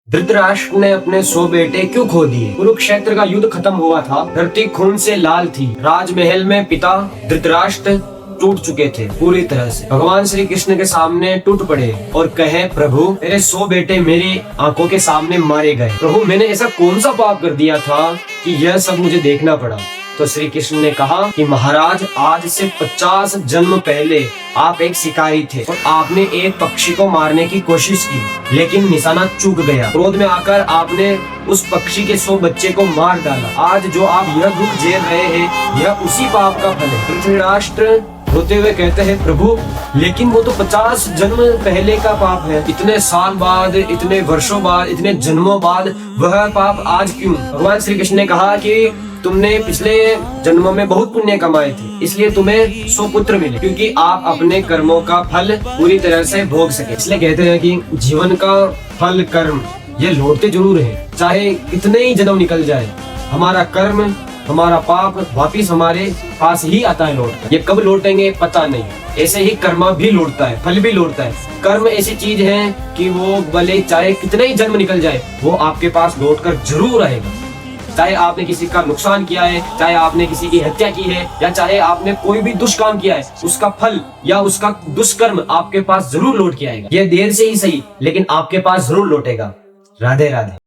धृतराष्ट्र ने अपने 100 बेटे क्यों खो दिए? कुरुक्षेत्र का युद्ध खत्म हुआ था, धरती खून से लाल थी, राजमहल में पिता धृतराष्ट्र टूट चुके थे पूरी तरह से। भगवान श्री कृष्ण के सामने टूट पड़े और कहे, प्रभु मेरे 100 बेटे मेरी आंखों के सामने मारे गए। प्रभु मैंने ऐसा कौन सा पाप कर दिया था कि यह सब मुझे देखना पड़ा? तो श्री कृष्ण ने कहा कि महाराज, आज से 50 जन्म पहले आप एक शिकारी थे और आपने एक पक्षी को मारने की कोशिश की, लेकिन निशाना चूक गया। क्रोध में आकर आपने उस पक्षी के 100 बच्चे को मार डाला। आज जो आप यह दुख झेल रहे हैं, यह उसी पाप का फल है। धृतराष्ट्र रोते हुए कहते हैं, प्रभु लेकिन वो तो 50 जन्म पहले का पाप है। इतने साल बाद, इतने वर्षों बाद, इतने जन्मों बाद वह पाप आज क्यों? भगवान श्री कृष्ण ने कहा कि तुमने पिछले जन्मों में बहुत पुण्य कमाए थे, इसलिए तुम्हें 100 पुत्र मिले, क्योंकि आप अपने कर्मों का फल पूरी तरह से भोग सके। इसलिए कहते हैं कि जीवन का फल कर्म ये लौटते जरूर है, चाहे कितने ही जन्म निकल जाए। हमारा कर्म, हमारा पाप वापिस हमारे पास ही आता है लौट कर। ये कब लौटेंगे पता नहीं। ऐसे ही कर्म भी लौटता है, फल भी लौटता है। कर्म ऐसी चीज है कि वो भले चाहे कितने ही जन्म निकल जाए, वो आपके पास लौट कर जरूर आएगा। चाहे आपने किसी का नुकसान किया है, चाहे आपने किसी की हत्या की है, या चाहे आपने कोई भी दुष्काम किया है, उसका फल या उसका दुष्कर्म आपके पास जरूर लौट के आएगा। यह देर से ही सही, लेकिन आपके पास जरूर लौटेगा। राधे राधे।